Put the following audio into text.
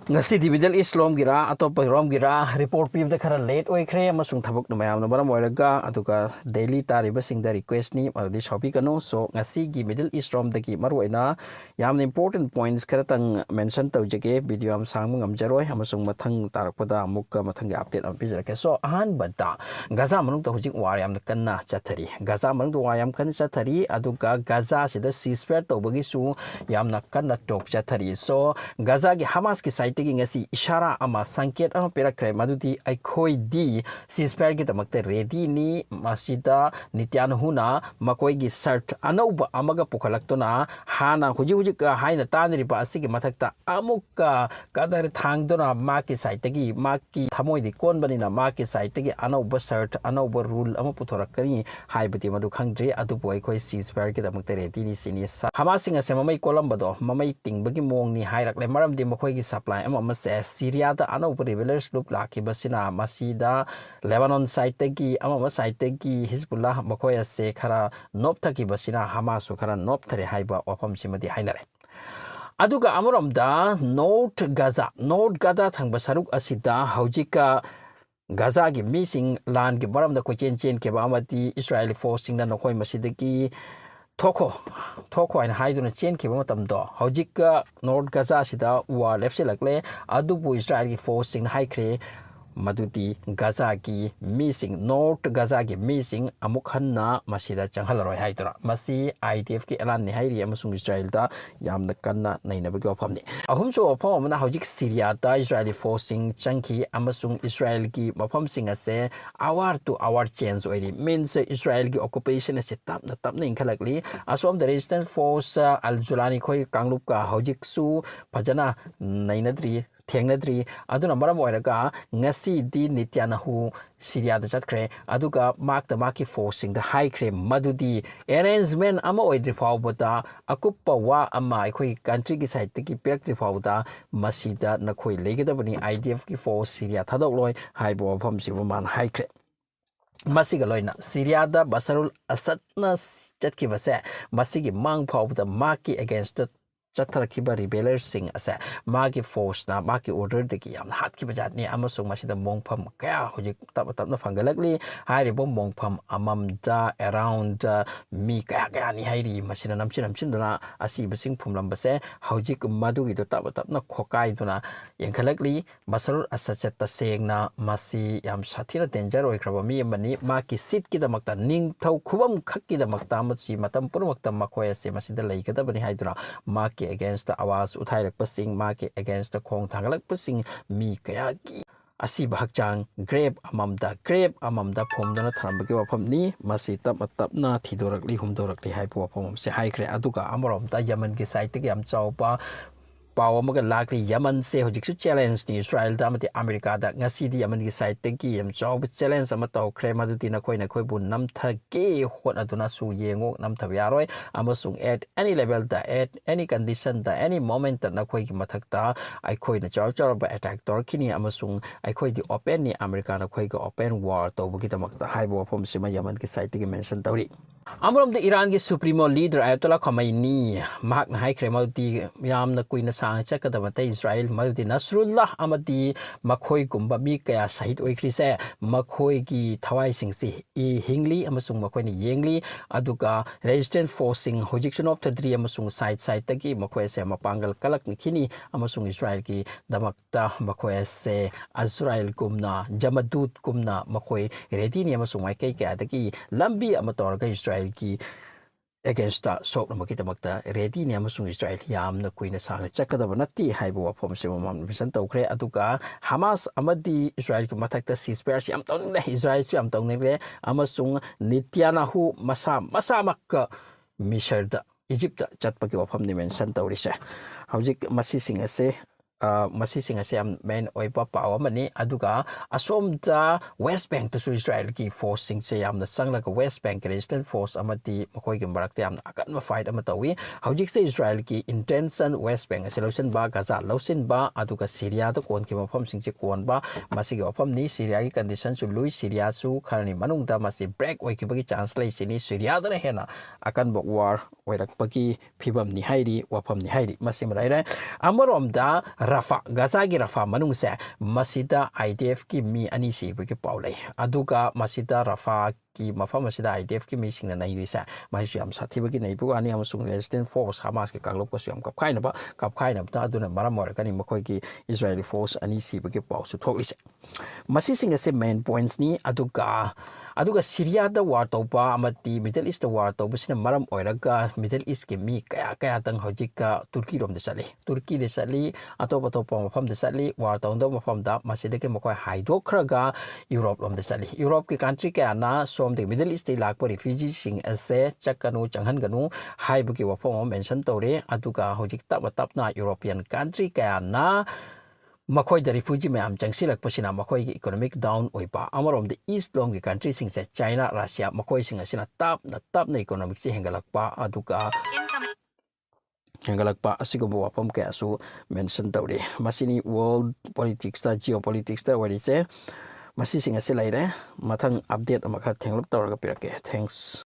ngasidi Middle East lom gira atop rom gira report pib da khara late oi khre amasung thabak no mayam no baram oiraga aduga daily tariba sing da request ni adi shopi kanu so ngasigi Middle East rom da ki maruina yam important points khara tang mention tau jage video am sang ngam jaroi amasung mathang tarakpada amuk mathang ga update am pijara ke so ahan bada Gaza manung to hujik war yam kanna chathari Gaza manung to war yam kan chathari aduga Gaza sida ceasefire to bagi su yam na kanna tok chathari so Gaza gi Hamas ki side taking ngasi ishara ama sanket ama perakre madudi aikoi di ceasefire gi tamakte ready ni masida nityan huna makoi gi cert anauba amaga pukalaktona hana huji ka haina tanri ba asigi mathakta amuka kadar thangdona ma ki side tagi ma ki thamoi di kon banina ma ki side tagi anauba cert anauba rule ama puthorakani haibati madu khangdre adu boi khoi ceasefire gi tamakte ready ni sini Hamas singa se mamai kolambado mamai tingbagi mong ni hairakle maram di makoi gi supply ama se Syria da ano rebelers look laki basina masida Lebanon side tagi ama side tagi Hezbollah makoya se khara nop thaki basina Hamas khara nop thare haiba wafam simadi hainare aduga amuram da North Gaza thangba saruk asida haujika Gaza gi missing land gi baram da ko chen ke ba amati Israeli forcing da nokoi masidagi Toko and Haiduna Chen Kimatam do. Hojika North Gaza Sida war left lakle Adubu Israeli forcing high cray Maduti Gazagi missing North Gazagi missing Amukhanna Masida Changhalaroy Hydra Masi IDF ki Elan Hairi Amasung Israel da Yam the Kanna Nainabigo Pomni. Ahumso upon Hojik Syria da Israeli forcing Chanki Amasung Israel ki Mapam Sing se hour to hour change already means Israel ki occupation is tap na incorrectly as from the resistance force Al Julani Koi Kangluka Hojik Su Pajana Nainadri Tengadri, Aduna Maramoraga, Nasi di Nityanahu, Syria the Chatkre, Aduga mark the Maki forcing the high cream, Madudi, arrangement Amoid Rifauda, Akupa wa Ama, country side Tiki Perk Rifauda, Masida Nakoi Legadabani, IDF for Syria Tadoloi, Highbo from Sivaman High cream. Masigaloina, Syria da Basarul Asatna Chatkivase, Masigi Mang Pau the Maki against the Chatharakiba rebellers sing as a Magi force na Magi order the Giam Hatkibajatni Amazon Mashida Mongpam Kaya Hojik Tapatapna Fangalagli, Hari Bombongpam Amamda around Mika Gani Hairi Machina Namchinam Chindana, Asi Basing Pumlambase, Hojik Madugi to Tapatapna Kokai Duna, Yankalagli, Basar Asacheta saying na Masi Yam Shatina Danger or Krabami Mani, Maki Sitki the Makta Ning Tau Kubam Kaki the Maktamachi Matam Purmakta Makoya Semasida Lake the Bani Hydra, Maki against the Awas Utairak Passing, Maki against the Kong Tangalak Passing, Mi Kayaki. Asi bahakjang grape amamda pomdana tharambagi wafam ni masi tapna thidorakli humdorakli haipo wafam se haikre aduga amoromda Yemen gi site gi am chawpa Power Maga likely Yemen say Hojik challenge ni Israel Damati America that Ngasidi Yemen gi side tegi am job challenge amato crema dutina koina koibun nam thage hot aduna su yengo nam thabiaroi amasung at any level da at any condition da any moment that na koi gi mathakta ai koi na char ba attack torkini amasung ai koi di open ni America na koi gi open war to bugi tamakta haibo pom sima Yemen gi side tegi mention tawri Amram the Iran gi supremo leader Ayatollah Khomeini mahak na hai crema di yam na kuina Chakadamata Israel Maldi Nasrullah Amadi Makoi Gumba Mika Sahid Oikrise Makoi gi Tawai Singsi E Hingli Amasung Makoi Yengli Aduga Resistant Forcing Hojikson of the Dri Amasung side Tagi Makoi se Mapangal Kalak Nikini Amasung Israel gi Damakta Makoi se Azrael Gumna Jamadut Gumna Makoi Redini Amasung Makai Kadaki Lambi Amatorga Israel gi against the sok na makita magta ready ni amasung Israel yam na kuina sang chakadaba nati haibo wafom se mamam mission tawkre aduga Hamas amadi Israel ki mathakta ceasefire si am tawning le Israel si am tawning le amasung Netanyahu masa mak Misr da Egypt chatpa ki wafam ni mention tawrise hawjik masising ase masising asam main oipa pawa mani aduga asom da West Bank to Israel ki forcing se am the sang like West Bank resistance force amati makoi gi barak te am akan ma fight amatawi hojik se Israel ki intention West Bank solution ba Gaza losin ba aduga Syria to kon ki mafam sing che kon ba masigi ofam ni Syria ki condition su lui Syria su kharani manung da masi break oi ki bagi chance lai sini Syria da hena akan bok war oirak pagi phibam ni hairi wafam ni hairi masi malai ra amarom da Rafa Gaza gi Rafa manungse masida IDF ki mi ani si bagi paulai aduga masida Rafa ki mafam masida IDF ki mi singna nai risa mai siam sathi bagi nei bu ani amasung resistance force Hamas ki kanglop ko siam kap khaina ta aduna maram war kani makoi ki Israeli force ani si bagi pau su thoklise masi singa se main points ni aduga Syria da war topa amati Middle East da war topa sina maram oiraga Middle East ki mi kaya tang hojika Turkey rom de sali Turkey de sali atop mafam de sali war tawda mafam da masida ke makoi haidokraga Europe rom de sali Europe ki country ke ana som de Middle East de lakpa refugees sing ase chakanu changhan ganu haibu ki wafam mention tore aduga hojik tapna European country ke ana Makoi the refugee mayam changsilak pasina makoi ki economic down oipa amarom the east long ki country sing se China Russia makoi sing asina tap na economic si hengalakpa aduka hengalakpa asigobo wapam ke asu mention tawde masini world politics ta geopolitics ta wari che masi sing ase laire mathang update amakha thenglop tawraga pirake thanks